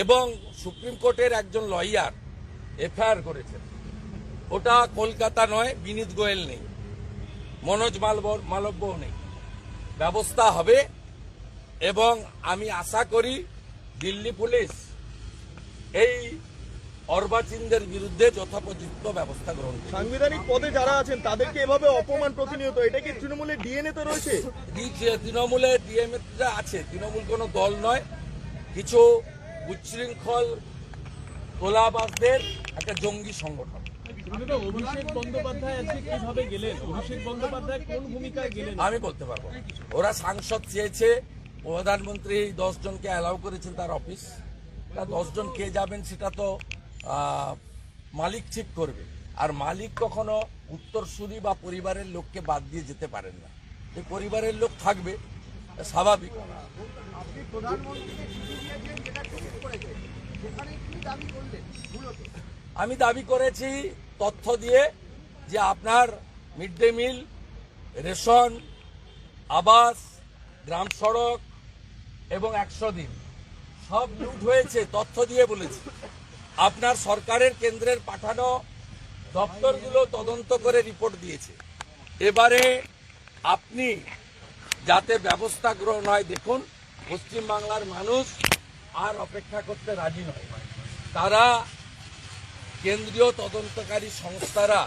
এবং সুপ্রিম কোর্টের একজন লয়ার এফআইআর করেছেন। ওটা কলকাতা নয়, বিনীত গোয়েল নেই, মনোজ মালব্যও নেই। ব্যবস্থা হবে এবং আমি আশা করি দিল্লি পুলিশ এই অর্বাচীনদের বিরুদ্ধে যথোপযুক্ত ব্যবস্থা গ্রহণ করবে। সাংবিধানিক পদে যারা আছেন তাদেরকে এভাবে অপমান প্রতিনিয়ত, এটা কি তৃণমূলের ডিএনএ তে রয়েছে? তৃণমূলের ডিএমএ আছে। তৃণমূল কোনো দল নয়, কিছু উচ্ছৃঙ্খল তোলাবাজদের একটা জঙ্গি সংগঠন। অভিষেক বন্দ্যোপাধ্যায় আজকে কিভাবে গেলেন? অভিষেক বন্দ্যোপাধ্যায় কোন ভূমিকায় গেলেন আমি বলতে পারবো না। ওরা সাংসদ চেয়েছে, প্রধানমন্ত্রী 10 জনকে অ্যালাউ করেছেন তার অফিস। 10 জন কে যাবেন সেটা তো মালিক ঠিক করবে, আর মালিক কখনো উত্তরসূরি বা পরিবারের লোককে বাদ দিয়ে যেতে পারেন না। এই পরিবারের লোক থাকবে, স্বাভাবিক। আমি দাবি করেছি তথ্য দিয়ে যে আপনার মিড ডে মিল, রেশন, আবাস, গ্রাম সড়ক এবং 100 দিন সব লুট হয়েছে, তথ্য দিয়ে বলেছি। আপনার সরকারের কেন্দ্রের পাঠানো দপ্তরগুলো তদন্ত করে রিপোর্ট দিয়েছে। এবারে আপনি যাতে ব্যবস্থা গ্রহণ হয় দেখুন। পশ্চিমবাংলার মানুষ আর অপেক্ষা করতে রাজি নয়। তারা কেন্দ্রীয় তদন্তকারী সংস্থারা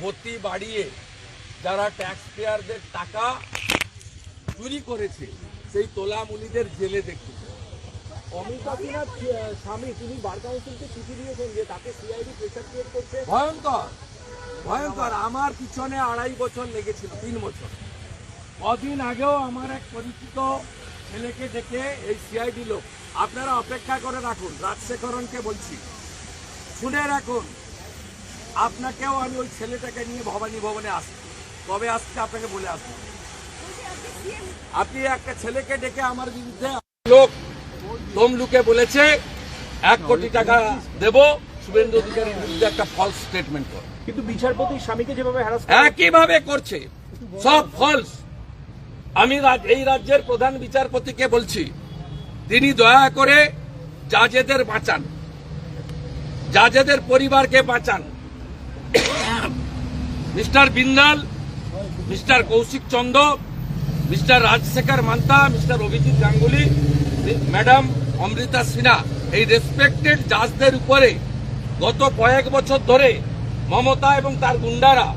গতি বাড়িয়ে যারা ট্যাক্স পেয়ারদের টাকা চুরি করেছে সেই তোলামুলিদের জেলে দেখুন। অমিতাভ স্বামী তিনি বার কাউন্সিলকে চিঠি দিয়েছেন যে তাকে সিআইডি প্রেসার ক্রিয়েট করছে। ভয়ঙ্কর ভয়ঙ্কর। আমার পিছনে 2.5 বছর লেগেছিল, 3 বছর। কদিন আগেও আমার এক পরিচিত ছেলেকে ডেকে এই সিআইডি লোক, আপনারা অপেক্ষা করে রাখুন, রাজশেখরনকে বলছি, শুনে রাখুন, আপনাকেও আমি ওই ছেলেটাকে নিয়ে ভবানী ভবনে আসছি। কবে আসছে আপনাকে বলে আসবো। আপনি একটা ছেলেকে ডেকে আমার বিরুদ্ধে লোক তমলুকে বলেছে 1 কোটি টাকা দেব, শুভেন্দু অধিকারীর বিরুদ্ধে একটা ফলস স্টেটমেন্ট করে। কিন্তু বিচারপতি স্বামীকে যেভাবে হ্যারাস একইভাবে করছে, সব ফলস। আমি এই রাজ্যের প্রধান বিচারপতিকে বলছি, তিনি দয়া করে জাজেদের বাঁচান, জাজেদের পরিবারকে বাঁচান। Mister Bindal, mister Kaushik Chandra, mister Rajshekhar Manta, mister Abhijit Ganguly, madam Amrita Sinha, এই রেসপেক্টেড জাজদের উপরে গত কয়েক বছর ধরে মমতা এবং তার গুন্ডারা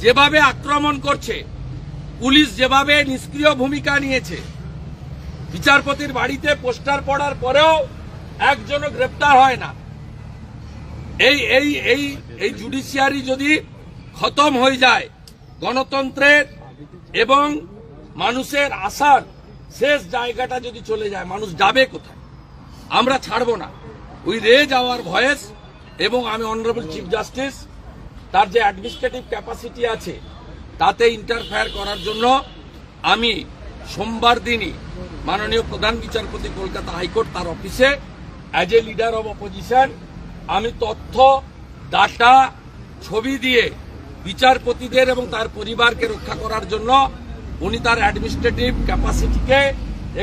যেভাবে আক্রমণ করছে, পুলিশ যেভাবে নিষ্ক্রিয় ভূমিকা নিয়েছে, বিচারপতির বাড়িতে পোস্টার পড়ার পরেও একজনও গ্রেপ্তার হয় না। এই জুডিশিয়ারি যদি খতম হয়ে যায়, গণতন্ত্রের এবং মানুষের আশার শেষ জায়গাটা যদি চলে যায়, মানুষ যাবে কোথায়? আমরা ছাড়বো না। We raise our voice. এবং আমি অনারেবল চিফ জাস্টিস তার যে অ্যাডমিনিস্ট্রেটিভ ক্যাপাসিটি আছে তাতে ইন্টারফেয়ার করার জন্য আমি সোমবার দিনই মাননীয় প্রধান বিচারপতি কলকাতা হাইকোর্ট তার অফিসে as a leader of opposition আমি তথ্য, ডাটা, ছবি দিয়ে বিচারপতিদের এবং তার পরিবারকে রক্ষা করার জন্য উনি তার অ্যাডমিনিস্ট্রেটিভ ক্যাপাসিটিকে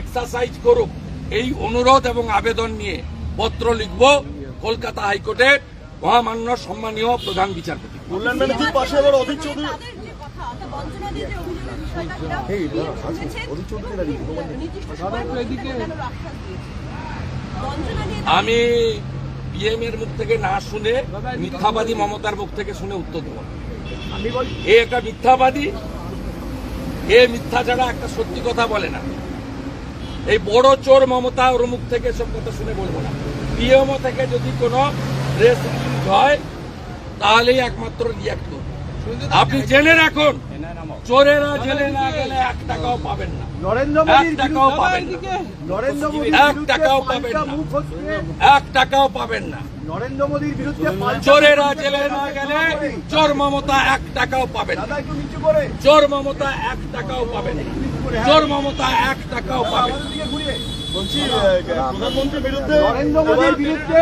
এক্সারসাইজ করুক, এই অনুরোধ এবং আবেদন নিয়ে পত্র লিখব কলকাতা হাইকোর্টের মহামান্য সম্মানীয় প্রধান বিচারপতি। কল্যাণ ব্যানার্জির পাশে আবার অধীর চৌধুরী। আমি পিএম এর মুখ থেকে না শুনে মিথ্যাবাদী মমতার মুখ থেকে শুনে উত্তর দেব। এ একটা মিথ্যাবাদী, এ মিথ্যা ছাড়া একটা সত্যি কথা বলে না। এই বড় চোর মমতা, ওর মুখ থেকে সব কথা শুনে বলবো না। পিএমও থেকে যদি কোনো প্রেস রিলিজ হয় তাহলেই একমাত্র রিয়াক্ট করব। আপনি জেনে রাখুন, চোরেরা জেলে না গেলে 1 টাকাও পাবেন না, 1 টাকাও পাবেন না, 1 টাকাও পাবেন না, 1 টাকাও পাবেন না। নরেন্দ্র মোদীর বিরুদ্ধে চোরেরা জেলে না গেলে চোর মমতা 1 টাকাও পাবেন না, চোর মমতা 1 টাকাও পাবেন না, চোর মমতা 1 টাকাও পাবেন না। বলছি প্রধানমন্ত্রীর বিরুদ্ধে নরেন্দ্র মোদীর বিরুদ্ধে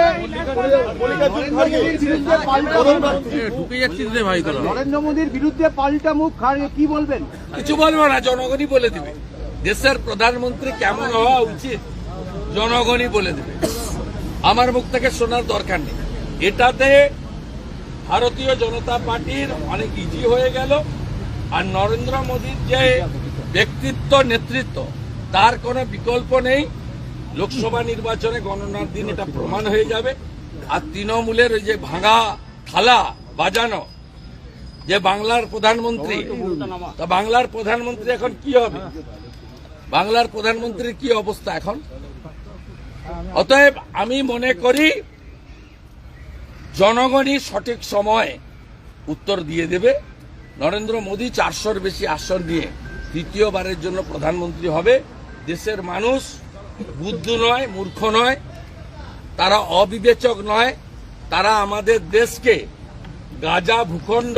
নরেন্দ্র মোদীর বিরুদ্ধে পাল্টা মুখ খাড়িয়ে কি বলবেন? কিছু বলবো না, জনগণই বলে দেবে। দেশের প্রধানমন্ত্রী কেমন হওয়া উচিত জনগণই বলে দেবে। আমার মুখ থেকে শোনার দরকার নেই। এটাতে ভারতীয় জনতা পার্টির অনেক ইজি হয়ে গেল। আর নরেন্দ্র মোদীর যে ব্যক্তিত্ব, নেতৃত্ব, তার কোনো বিকল্প নেই। লোকসভা নির্বাচনে গণনার দিন এটা প্রমাণ হয়ে যাবে। আর তৃণমূলের ওই যে ভাঙা থালা বাজানো যে বাংলার প্রধানমন্ত্রী, তা বাংলার প্রধানমন্ত্রী এখন কি হবে? বাংলার প্রধানমন্ত্রীর কি অবস্থা এখন? অতএব আমি মনে করি জনগণই সঠিক সময়ে উত্তর দিয়ে দেবে। নরেন্দ্র মোদী 400-র বেশি আসন নিয়ে তৃতীয়বারের জন্য প্রধানমন্ত্রী হবে। দেশের মানুষ বুদ্ধু নয়, মূর্খ নয়, তারা অবিবেচক নয়। তারা আমাদের দেশকে গাজা ভূখণ্ড,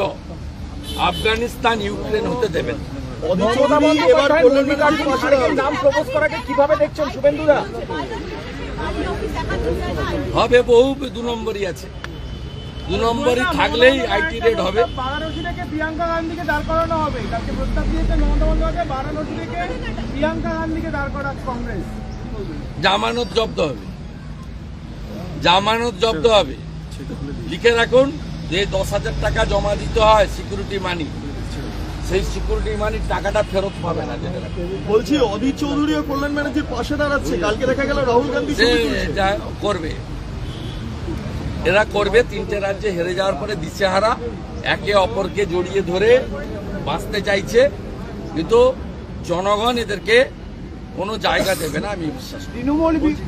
আফগানিস্তান, ইউক্রেন হতে দেবেন। মমতা বন্দ্যোপাধ্যায় মল্লিকার্জুন খাড়গের নাম প্রপোজ করাকে কিভাবে দেখছেন শুভেন্দুদা? হবে, বহু 2 নম্বরই আছে। 2 নম্বরই থাকলেই আইটি রেড হবে। বারাণসী থেকে প্রিয়াঙ্কা গান্ধীকে দাঁড় করানো হবে। কালকে প্রস্তাব দিয়েছে মমতা বন্দ্যোপাধ্যায়, বারাণসী থেকে প্রিয়াঙ্কা গান্ধীকে দাঁড় করাচ্ছে কংগ্রেস। জামানত জব্দ হবে, জামানত জব্দ হবে। লিখে রাখুন যে 10,000 টাকা জমা দিতে হয় সিকিউরিটি মানি, সেই সিকিউরিটি মানির টাকাটা ফেরত পাবে না। বলছি অধীর চৌধুরী ও কল্যাণ ব্যানার্জির পাশে দাঁড়াচ্ছে। কালকে দেখা গেল রাহুল গান্ধী যা করবে, এরা করবে। 3টে রাজ্যে হেরে যাওয়ার পরে দিশেহারা, একে অপরকে জড়িয়ে ধরে বাঁচতে চাইছে, কিন্তু জনগণ এদেরকে কোনো জায়গা দেবে না, আমি বিশ্বাস করি।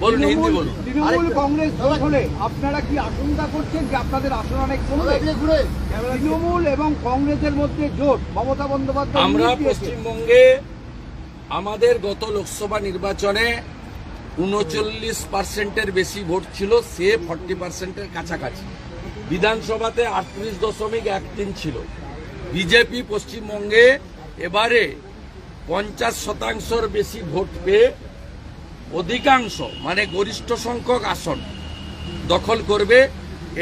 বলুন, হিন্দি বলুন। তৃণমূল কংগ্রেস জোট হলে আপনারা কি আশঙ্কা করছেন যে আপনাদের আসন অনেক কমবে? তৃণমূল এবং কংগ্রেসের মধ্যে জোট, মমতা বন্দ্যোপাধ্যায় আমরা পশ্চিমবঙ্গে আমাদের গত লোকসভা নির্বাচনে 39%-এর বেশি ভোট ছিল, সে 40%-এর কাছাকাছি। বিধানসভাতে 38.13 ছিল। বিজেপি পশ্চিমবঙ্গে এবারে 50%-র বেশি ভোট পেয়ে অধিকাংশ, মানে গরিষ্ঠ সংখ্যক আসন দখল করবে।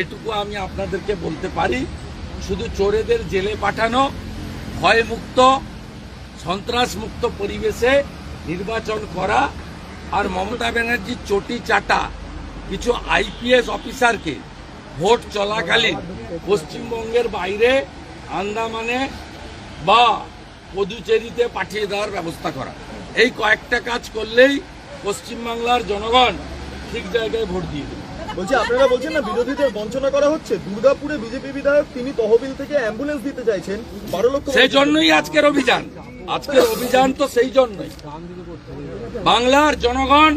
এটুকু আমি আপনাদেরকে বলতে পারি। শুধু চোরেদের জেলে পাঠানো, ভয়মুক্ত, সন্ত্রাসমুক্ত পরিবেশে নির্বাচন করা, আর মমতা ব্যানার্জির চটি চাটা কিছু আইপিএস অফিসারকে ভোট চলাকালীন পশ্চিমবঙ্গের বাইরে, আন্দামানে বা পদুচেরিতে পাঠিয়ে দেওয়ার ব্যবস্থা করা, এই কয়েকটা কাজ করলেই পশ্চিমবাংলার জনগণ ঠিক জায়গায় ভোট দিয়ে দেবে। বলছি আপনারা বলছেন না বিরোধীদের বঞ্চনা করা হচ্ছে। দুর্গাপুরে বিজেপি বিধায়ক তিনি তহবিল থেকে অ্যাম্বুলেন্স দিতে চাইছেন 12 লক্ষ। সেই জন্যই আজকের অভিযান। আজকের অভিযান তো সেই জন্যই। বাংলার জনগণ